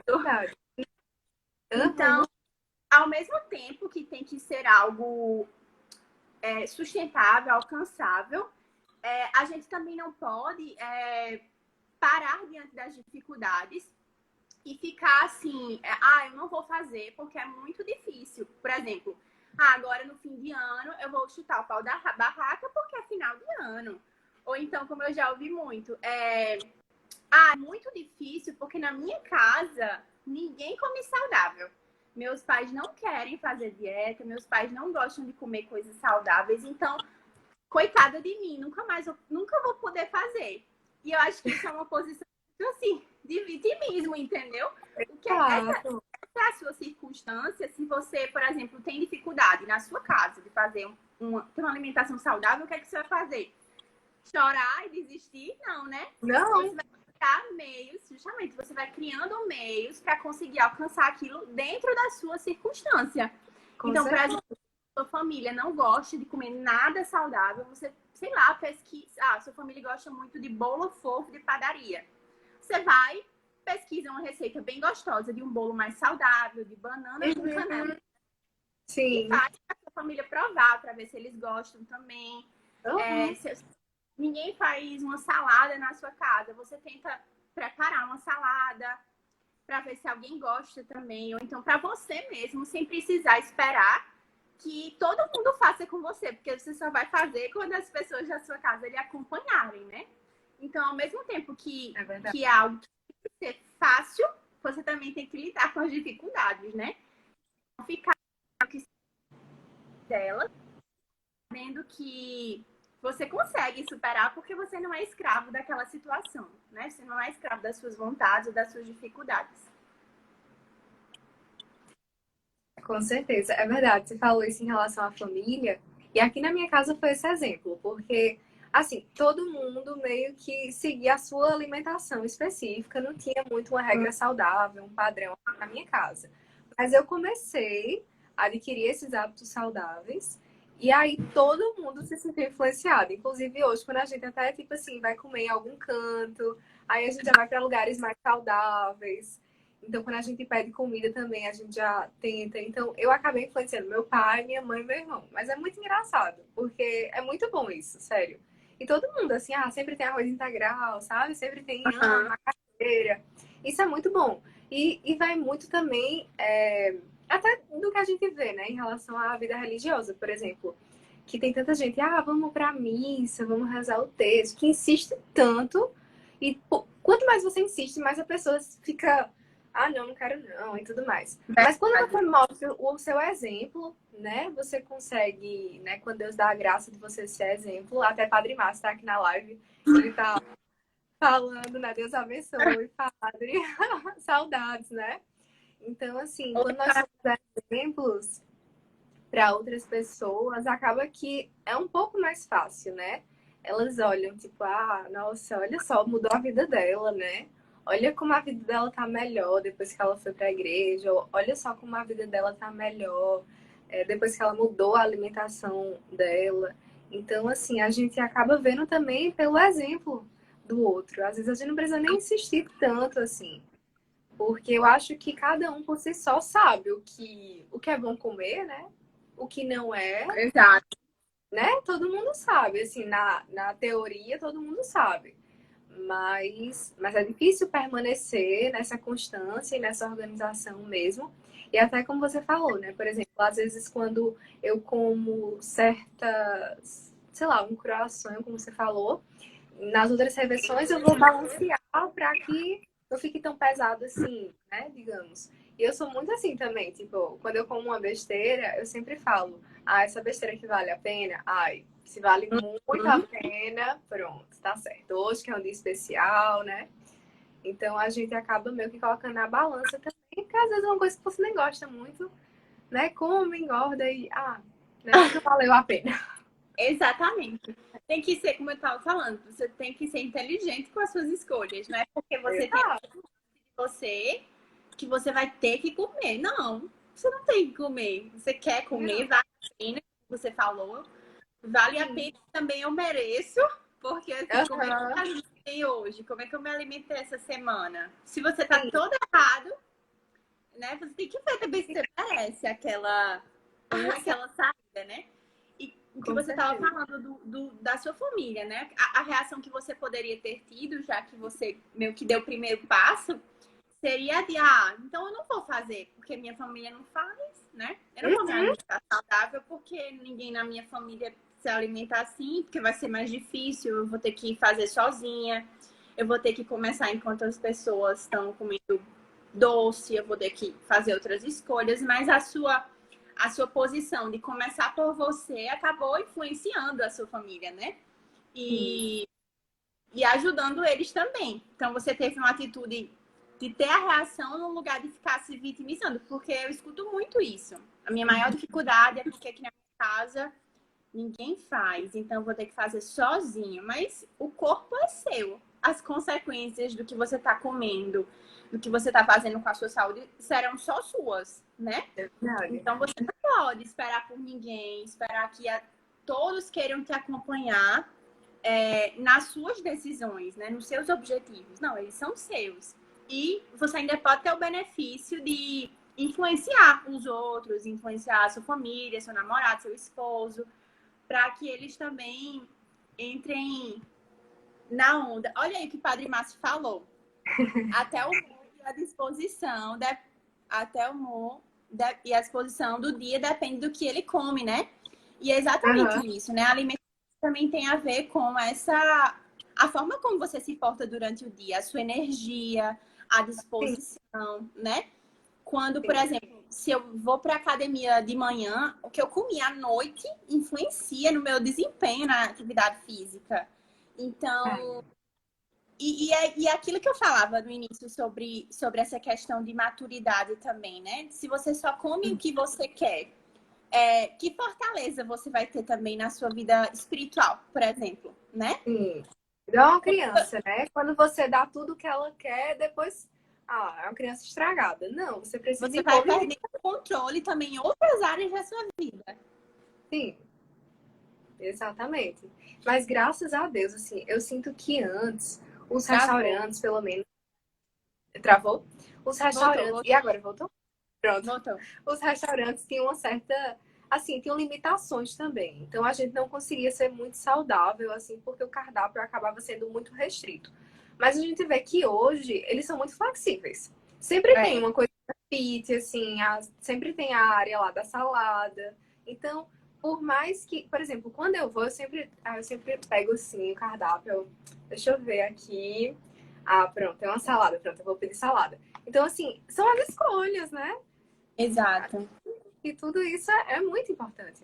verdade. Então, ao mesmo tempo que tem que ser algo sustentável, alcançável, a gente também não pode parar diante das dificuldades e ficar assim, eu não vou fazer porque é muito difícil. Por exemplo, agora no fim de ano eu vou chutar o pau da barraca porque é final de ano. Ou então, como eu já ouvi muito, é muito difícil porque na minha casa ninguém come saudável. Meus pais não querem fazer dieta, meus pais não gostam de comer coisas saudáveis, então coitada de mim, nunca vou poder fazer. E eu acho que isso é uma posição, assim, de vitimismo, entendeu? Porque Exato. essa é a sua circunstância. Se você, por exemplo, tem dificuldade na sua casa de fazer ter uma alimentação saudável, o que é que você vai fazer? Chorar e desistir? Não, né? Não, Você vai criar meios, justamente, você vai criando meios para conseguir alcançar aquilo dentro da sua circunstância. com Então, por certeza. exemplo, sua família não gosta de comer nada saudável, você, sei lá, pesquisa. Ah, sua família gosta muito de bolo fofo de padaria. Você vai, pesquisa uma receita bem gostosa de um bolo mais saudável, de banana com canela. E Sim. faz para sua família provar, para ver se eles gostam também. Uhum. Ninguém faz uma salada na sua casa, você tenta preparar uma salada para ver se alguém gosta também, ou então para você mesmo, sem precisar esperar que todo mundo faça com você, porque você só vai fazer quando as pessoas da sua casa lhe acompanharem, né? Então, ao mesmo tempo É verdade. que é algo que tem que ser fácil, você também tem que lidar com as dificuldades, né? Não ficar dela, sabendo que você consegue superar porque você não é escravo daquela situação, né? Você não é escravo das suas vontades ou das suas dificuldades. Com certeza, é verdade. Você falou isso em relação à família, e aqui na minha casa foi esse exemplo, porque, assim, todo mundo meio que seguia a sua alimentação específica, não tinha muito uma regra saudável, um padrão na minha casa. Mas eu comecei a adquirir esses hábitos saudáveis, e aí todo mundo se sentiu influenciado. Inclusive hoje, quando a gente até, tipo assim, vai comer em algum canto, aí a gente já vai para lugares mais saudáveis. Então, quando a gente pede comida também, a gente já tenta. Então, eu acabei influenciando meu pai, minha mãe e meu irmão. Mas é muito engraçado, porque é muito bom isso, sério. E todo mundo, assim, sempre tem arroz integral, sabe? Sempre tem macaxeira. Isso é muito bom. E vai muito também, até do que a gente vê, né, em relação à vida religiosa, por exemplo. Que tem tanta gente, vamos pra missa, vamos rezar o texto, que insiste tanto. E quanto mais você insiste, mais a pessoa fica não, não quero não, e tudo mais. Mas quando você mostra o seu exemplo, né, você consegue, né, quando Deus dá a graça de você ser exemplo, até Padre Márcio tá aqui na live, ele tá falando, né, Deus abençoe, Padre, saudades, né? Então, assim, quando nós somos exemplos para outras pessoas, acaba que é um pouco mais fácil, né? Elas olham, tipo, nossa, olha só, mudou a vida dela, né? Olha como a vida dela tá melhor depois que ela foi para a igreja. Olha só como a vida dela tá melhor depois que ela mudou a alimentação dela. Então, assim, a gente acaba vendo também pelo exemplo do outro. Às vezes a gente não precisa nem insistir tanto, assim. Porque eu acho que cada um por si só sabe o que é bom comer, né? O que não é, Exato. né? Todo mundo sabe, assim, na teoria todo mundo sabe. Mas é difícil permanecer nessa constância e nessa organização mesmo. E até como você falou, né? Por exemplo, às vezes quando eu como certas, sei lá, um croissant, como você falou, nas outras refeições eu vou balancear para que não fique tão pesado assim, né? Digamos. E eu sou muito assim também, tipo, quando eu como uma besteira, eu sempre falo, essa besteira que vale a pena? Ai, se vale muito a pena, pronto, tá certo. Hoje que é um dia especial, né? Então a gente acaba meio que colocando na balança também, porque às vezes é uma coisa que você nem gosta muito, né? Come, engorda e, né? Não valeu a pena. Exatamente. Tem que ser, como eu estava falando, você tem que ser inteligente com as suas escolhas. Não é porque você tem você que você vai ter que comer. Não, você não tem que comer. Você quer comer, vale a pena, como você falou. Vale a pena também, eu mereço. Porque assim, como é que eu me alimentei hoje? Como é que eu me alimentei essa semana? Se você tá todo errado, né? Você tem que ver também se você merece aquela saída, né? E o que você estava falando da sua família, né? A reação que você poderia ter tido, já que você meio que deu o primeiro passo, seria de, então eu não vou fazer, porque minha família não faz, né? Eu não vou me alimentar saudável, porque ninguém na minha família se alimenta assim, porque vai ser mais difícil, eu vou ter que fazer sozinha, eu vou ter que começar enquanto as pessoas estão comendo doce, eu vou ter que fazer outras escolhas, mas a sua posição de começar por você acabou influenciando a sua família, né? E ajudando eles também. Então, você teve uma atitude de ter a reação no lugar de ficar se vitimizando, porque eu escuto muito isso. A minha maior dificuldade é porque aqui na minha casa ninguém faz, então eu vou ter que fazer sozinho. Mas o corpo é seu. As consequências do que você está comendo, do que você está fazendo com a sua saúde, serão só suas, né? Então você não pode esperar por ninguém, esperar que todos queiram te acompanhar nas suas decisões, né? Nos seus objetivos. Não, eles são seus. E você ainda pode ter o benefício de influenciar os outros, influenciar a sua família, seu namorado, seu esposo, para que eles também entrem na onda. Olha aí o que o Padre Márcio falou. Até o humor e a disposição, até o humor e a disposição do dia depende do que ele come, né? E é exatamente isso, né? A alimentação também tem a ver com a forma como você se porta durante o dia, a sua energia, a disposição, né? Quando, por exemplo, se eu vou para academia de manhã, o que eu comi à noite influencia no meu desempenho na atividade física. Então, e aquilo que eu falava no início sobre essa questão de maturidade também, né? Se você só come o que você quer, que fortaleza você vai ter também na sua vida espiritual, por exemplo, né? Sim. Igual uma criança, né? Quando você dá tudo que ela quer, depois... é uma criança estragada. Não, você precisa... Você vai perder o controle também em outras áreas da sua vida. Sim, exatamente. Mas graças a Deus, assim, eu sinto que antes, os restaurantes, pelo menos... Travou? Os restaurantes... Voltou. E agora, voltou? Pronto. Voltou. Os restaurantes tinham uma certa... Assim, tinham limitações também. Então, a gente não conseguia ser muito saudável, assim, porque o cardápio acabava sendo muito restrito. Mas a gente vê que hoje, eles são muito flexíveis. Sempre tem uma coisa fit, assim, sempre tem a área lá da salada. Então, por mais que... Por exemplo, quando eu vou, eu sempre pego, assim, o cardápio. Deixa eu ver aqui. Pronto, tem uma salada. Pronto, eu vou pedir salada. Então, assim, são as escolhas, né? Exato. E tudo isso é muito importante.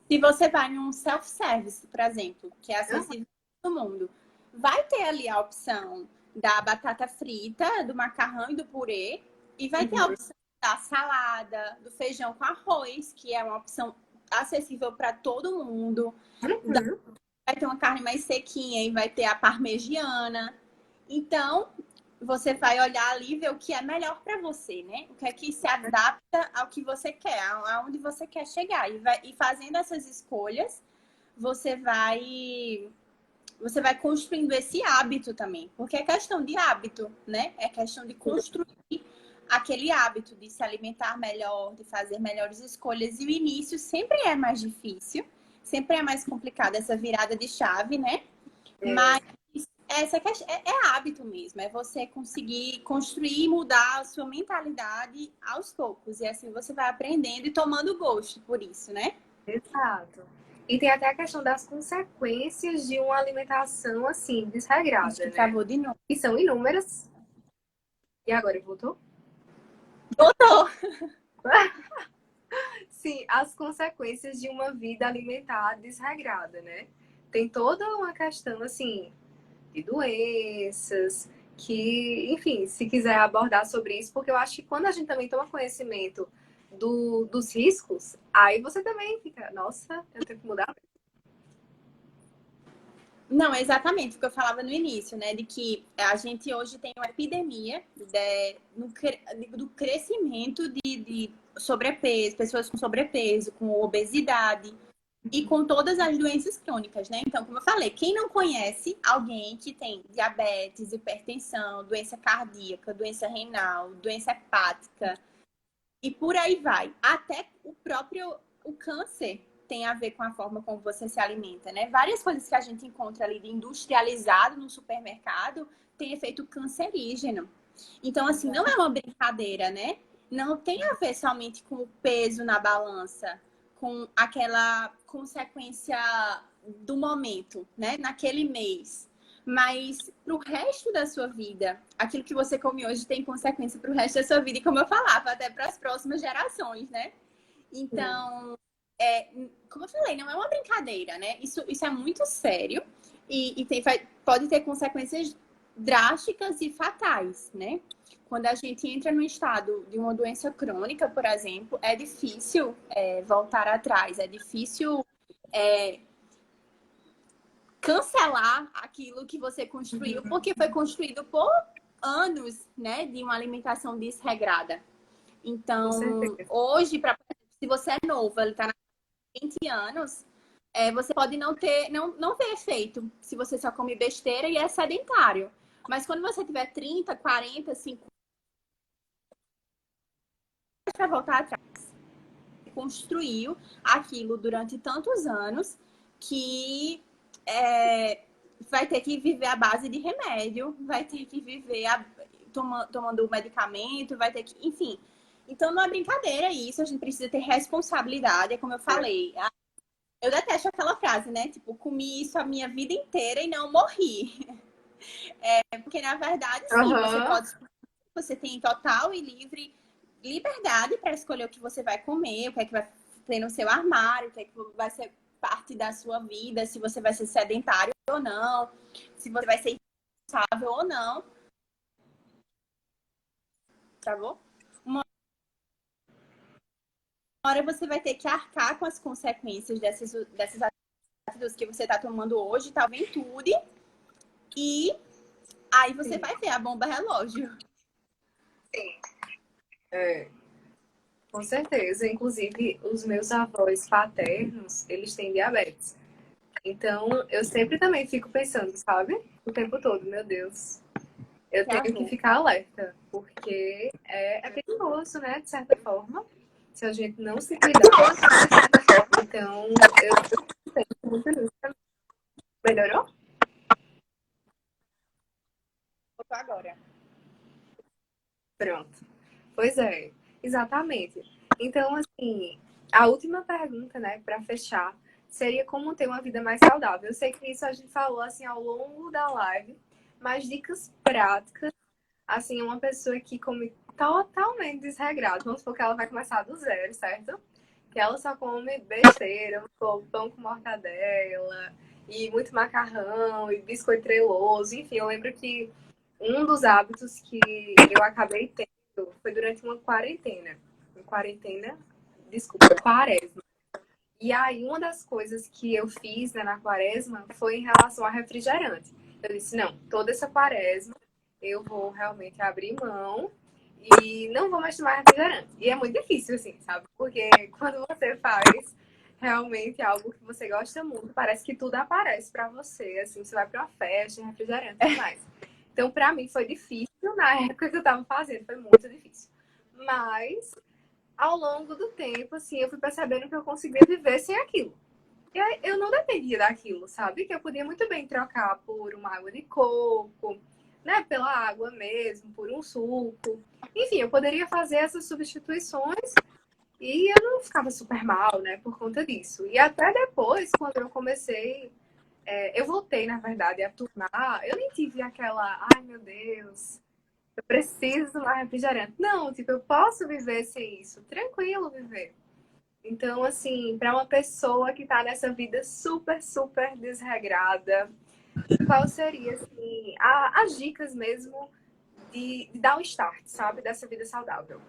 Se você vai num self-service, por exemplo, que é acessível a todo mundo, vai ter ali a opção da batata frita, do macarrão e do purê, e vai ter a opção da salada, do feijão com arroz, que é uma opção acessível para todo mundo. Vai ter uma carne mais sequinha e vai ter a parmegiana. Então, você vai olhar ali e ver o que é melhor para você, né? O que é que se adapta ao que você quer, aonde você quer chegar. E fazendo essas escolhas, você vai construindo esse hábito também. Porque é questão de hábito, né? É questão de construir aquele hábito de se alimentar melhor, de fazer melhores escolhas. E o início sempre é mais difícil, sempre é mais complicado essa virada de chave, né? Mas essa é hábito mesmo, é você conseguir construir e mudar a sua mentalidade aos poucos. E assim você vai aprendendo e tomando gosto por isso, né? Exato. E tem até a questão das consequências de uma alimentação assim, desregrada, né? Travou de novo. E são inúmeras. E agora, voltou? Voltou! Sim, as consequências de uma vida alimentar desregrada, né? Tem toda uma questão, assim, de doenças, que, enfim, se quiser abordar sobre isso, porque eu acho que quando a gente também toma conhecimento dos riscos, aí você também fica, nossa, eu tenho que mudar. Não, exatamente o que eu falava no início, né? De que a gente hoje tem uma epidemia do crescimento de sobrepeso, pessoas com sobrepeso, com obesidade e com todas as doenças crônicas, né? Então, como eu falei, quem não conhece alguém que tem diabetes, hipertensão, doença cardíaca, doença renal, doença hepática e por aí vai. Até o câncer tem a ver com a forma como você se alimenta, né? Várias coisas que a gente encontra ali de industrializado no supermercado tem efeito cancerígeno. Então, assim, não é uma brincadeira, né? Não tem a ver somente com o peso na balança, com aquela consequência do momento, né? Naquele mês. Mas para o resto da sua vida, aquilo que você come hoje tem consequência para o resto da sua vida. E como eu falava, até para as próximas gerações, né? Então, como eu falei, não é uma brincadeira, né? Isso é muito sério e pode ter consequências drásticas e fatais, né? Quando a gente entra no estado de uma doença crônica, por exemplo, é difícil voltar atrás, é difícil cancelar aquilo que você construiu, porque foi construído por anos, né, de uma alimentação desregrada. Então, hoje, se você é novo, ele está 20 anos, você pode não ter efeito se você só come besteira e é sedentário. Mas quando você tiver 30, 40, 50, para voltar atrás, construiu aquilo durante tantos anos que vai ter que viver à base de remédio, vai ter que viver tomando medicamento, vai ter que, enfim. Então não é brincadeira isso, a gente precisa ter responsabilidade, é como eu falei. Eu detesto aquela frase, né? Tipo, comi isso a minha vida inteira e não morri. Porque, na verdade, sim, você tem total e livre liberdade para escolher o que você vai comer, o que é que vai ter no seu armário, o que é que vai ser parte da sua vida, se você vai ser sedentário ou não, se você vai ser responsável ou não. Tá bom? Uma hora você vai ter que arcar com as consequências dessas atitudes que você está tomando hoje, talvez tudo. E aí você vai ver a bomba relógio. Sim. Com certeza. Inclusive, os meus avós paternos, eles têm diabetes. Então, eu sempre também fico pensando, sabe? O tempo todo, meu Deus. Eu tenho que ficar alerta, porque é perigoso, né? De certa forma, se a gente não se cuidar. Então, eu penso muito nisso. Melhorou? Agora. Pronto. Pois é, exatamente. Então, assim, a última pergunta, né, para fechar, seria como ter uma vida mais saudável. Eu sei que isso a gente falou, assim, ao longo da live, mas dicas práticas, assim, uma pessoa que come totalmente desregrado, vamos supor que ela vai começar do zero, certo? Que ela só come besteira, pão com mortadela, e muito macarrão, e biscoito treloso, enfim, eu lembro que um dos hábitos que eu acabei tendo foi durante uma quarentena. Desculpa, quaresma. E aí, uma das coisas que eu fiz, né, na quaresma foi em relação a refrigerante. Eu disse, não, toda essa quaresma eu vou realmente abrir mão e não vou mais tomar refrigerante. E é muito difícil, assim, sabe? Porque quando você faz realmente algo que você gosta muito, parece que tudo aparece pra você. Assim, você vai pra uma festa, refrigerante e tudo mais. Então, pra mim, foi difícil na época que eu tava fazendo, foi muito difícil. Mas, ao longo do tempo, assim, eu fui percebendo que eu conseguia viver sem aquilo. E aí, eu não dependia daquilo, sabe? Que eu podia muito bem trocar por uma água de coco, né? Pela água mesmo, por um suco. Enfim, eu poderia fazer essas substituições e eu não ficava super mal, né? Por conta disso. E até depois, quando eu comecei eu voltei, na verdade, a turnar. Eu nem tive aquela, ai meu Deus, eu preciso tomar refrigerante. Não, tipo, eu posso viver sem isso, tranquilo viver. Então, assim, para uma pessoa que tá nessa vida super, super desregrada, qual seria, assim, as dicas mesmo de dar um start, sabe, dessa vida saudável?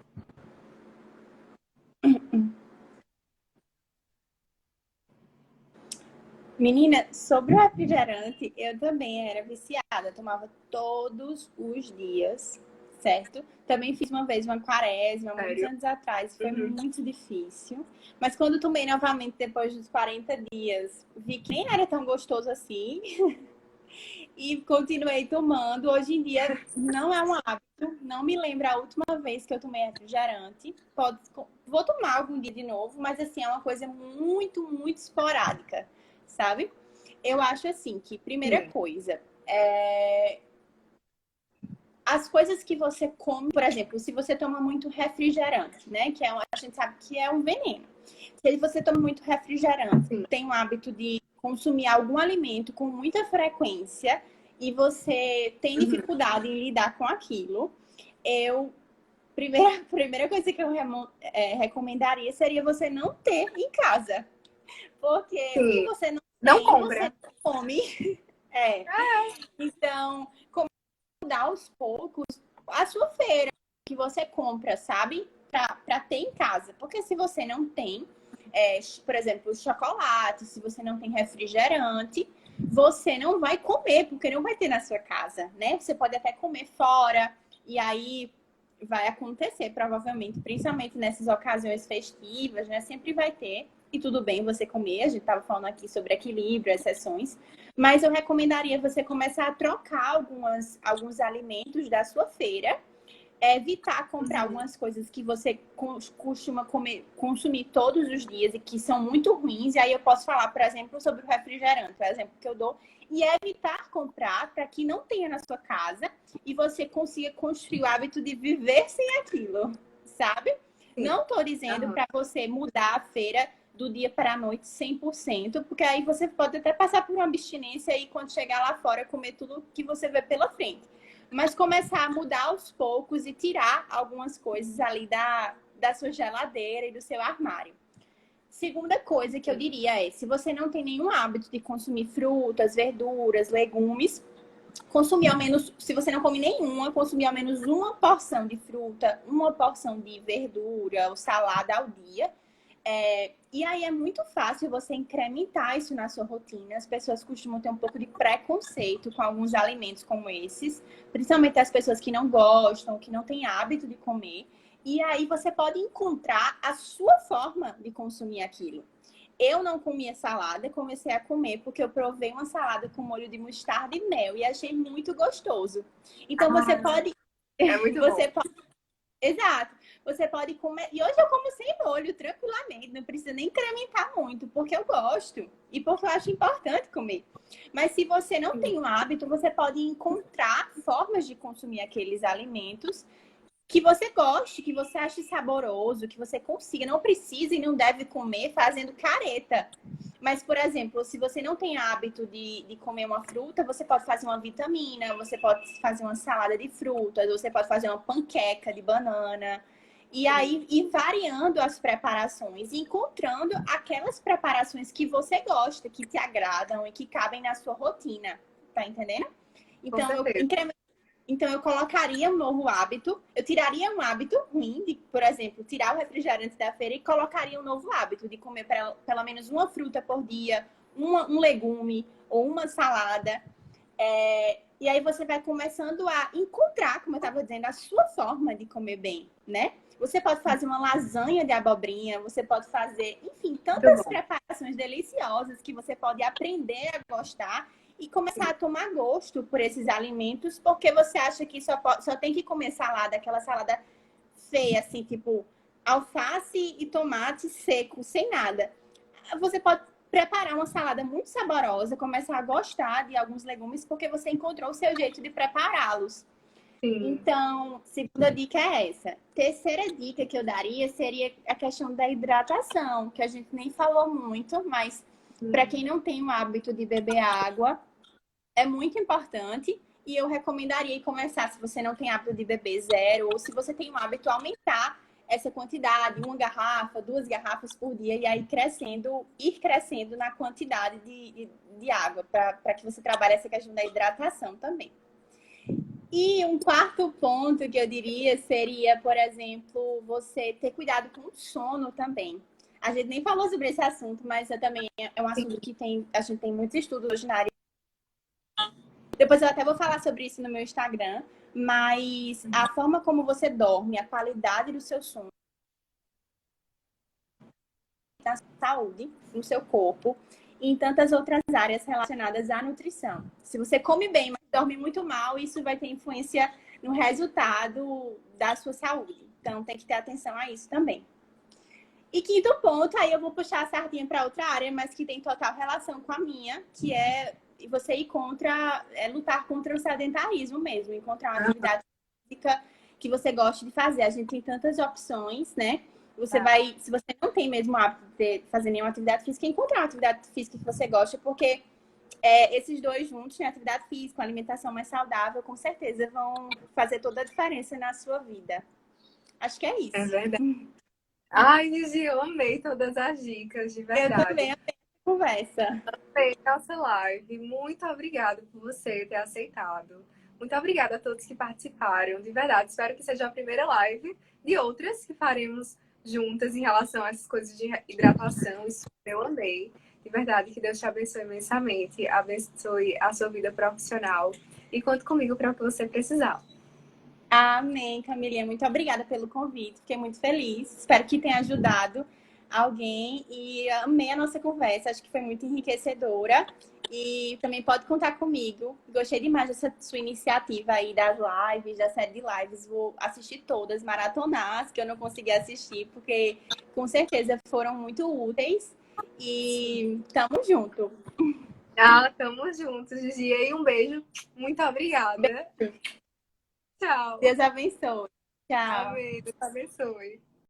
Menina, sobre o refrigerante, eu também era viciada. Eu tomava todos os dias, certo? Também fiz uma vez uma quaresma, muitos anos atrás. Foi muito difícil. Mas quando tomei novamente, depois dos 40 dias, vi que nem era tão gostoso assim. E continuei tomando. Hoje em dia, não é um hábito. Não me lembro a última vez que eu tomei refrigerante. Vou tomar algum dia de novo, mas assim, é uma coisa muito, muito esporádica, sabe? Eu acho assim que, primeira coisa, as coisas que você come, por exemplo, se você toma muito refrigerante, né? Que a gente sabe que é um veneno. Se você toma muito refrigerante, tem o hábito de consumir algum alimento com muita frequência e você tem dificuldade em lidar com aquilo, eu primeira coisa que eu recomendaria seria você não ter em casa. Porque o que Sim. você não Não tem, você compra. não come. É. Então, mudar aos poucos a sua feira que você compra, sabe? Para ter em casa. Porque se você não tem, por exemplo, chocolate, se você não tem refrigerante, você não vai comer, porque não vai ter na sua casa, né? Você pode até comer fora, e aí vai acontecer, provavelmente, principalmente nessas ocasiões festivas, né? Sempre vai ter, e tudo bem você comer, a gente estava falando aqui sobre equilíbrio, exceções, mas eu recomendaria você começar a trocar alguns alimentos da sua feira, evitar comprar algumas coisas que você costuma consumir todos os dias e que são muito ruins. E aí eu posso falar, por exemplo, sobre o refrigerante, o exemplo que eu dou, e evitar comprar para que não tenha na sua casa e você consiga construir o hábito de viver sem aquilo, sabe? Sim. Não estou dizendo para você mudar a feira do dia para a noite 100%, porque aí você pode até passar por uma abstinência e quando chegar lá fora comer tudo que você vê pela frente. Mas começar a mudar aos poucos e tirar algumas coisas ali da sua geladeira e do seu armário. Segunda coisa que eu diria é, se você não tem nenhum hábito de consumir frutas, verduras, legumes, consumir ao menos, se você não come nenhuma, consumir ao menos uma porção de fruta, uma porção de verdura ou salada ao dia. E aí é muito fácil você incrementar isso na sua rotina. As pessoas costumam ter um pouco de preconceito com alguns alimentos como esses, principalmente as pessoas que não gostam, que não têm hábito de comer. E aí você pode encontrar a sua forma de consumir aquilo. Eu não comia salada, comecei a comer porque eu provei uma salada com molho de mostarda e mel e achei muito gostoso. Então você pode, É muito você bom. pode, exato. Você pode comer. E hoje eu como sem molho, tranquilamente. Não precisa nem incrementar muito, porque eu gosto. E porque eu acho importante comer. Mas se você não tem o hábito, você pode encontrar formas de consumir aqueles alimentos que você goste, que você ache saboroso, que você consiga. Não precisa e não deve comer fazendo careta. Mas, por exemplo, se você não tem hábito de comer uma fruta, você pode fazer uma vitamina, você pode fazer uma salada de frutas, você pode fazer uma panqueca de banana. E aí, ir variando as preparações, encontrando aquelas preparações que você gosta, que te agradam e que cabem na sua rotina. Tá entendendo? Com Então, certeza. então, eu colocaria um novo hábito, eu tiraria um hábito ruim, de, por exemplo, tirar o refrigerante da feira e colocaria um novo hábito de comer pelo menos uma fruta por dia, um legume ou uma salada. E aí você vai começando a encontrar, como eu estava dizendo, a sua forma de comer bem, né? Você pode fazer uma lasanha de abobrinha, você pode fazer, enfim, Muito tantas bom. preparações deliciosas que você pode aprender a gostar e começar a tomar gosto por esses alimentos, porque você acha que só tem que comer salada, aquela salada feia, assim, tipo alface e tomate seco, sem nada. Você pode preparar uma salada muito saborosa, começar a gostar de alguns legumes, porque você encontrou o seu jeito de prepará-los. Sim. Então, segunda dica é essa. Terceira dica que eu daria seria a questão da hidratação, que a gente nem falou muito, mas para quem não tem o hábito de beber água, é muito importante. E eu recomendaria começar, se você não tem hábito de beber zero, ou se você tem um hábito, aumentar essa quantidade, uma garrafa, duas garrafas por dia, e aí ir crescendo na quantidade de água, para que você trabalhe essa questão da hidratação também. E um quarto ponto que eu diria seria, por exemplo, você ter cuidado com o sono também. A gente nem falou sobre esse assunto, mas também é um assunto que a gente tem muitos estudos hoje na área. Depois eu até vou falar sobre isso no meu Instagram, mas a forma como você dorme, a qualidade do seu sono, na saúde, no seu corpo e em tantas outras áreas relacionadas à nutrição. Se você come bem, mas dorme muito mal, isso vai ter influência no resultado da sua saúde. Então tem que ter atenção a isso também. E quinto ponto, aí eu vou puxar a sardinha para outra área, mas que tem total relação com a minha, que é você ir lutar contra o sedentarismo mesmo, encontrar uma atividade física que você goste de fazer. A gente tem tantas opções, né? Se você não tem mesmo o hábito de fazer nenhuma atividade física, encontrar uma atividade física que você gosta, porque esses dois juntos, né, atividade física, uma alimentação mais saudável, com certeza vão fazer toda a diferença na sua vida. Acho que é É isso. verdade. Ai, Gigi, eu amei todas as dicas, de Eu também verdade. amei a conversa. Amei nossa live. Muito obrigada por você ter aceitado. Muito obrigada a todos que participaram. De verdade, espero que seja a primeira live de outras que faremos juntas em relação a essas coisas de hidratação. Isso eu amei. De verdade, que Deus te abençoe imensamente, abençoe a sua vida profissional e conte comigo para o que você precisar. Amém, Camilinha. Muito obrigada pelo convite. Fiquei muito feliz. Espero que tenha ajudado alguém e amei a nossa conversa. Acho que foi muito enriquecedora. E também pode contar comigo. Gostei demais dessa sua iniciativa aí das lives, da série de lives. Vou assistir todas, maratonar as que eu não consegui assistir, porque com certeza foram muito úteis. E tamo junto. Ah, tamo juntos, Gigi. E um beijo. Muito obrigada. Tchau. Deus abençoe. Tchau. Amém. Deus abençoe.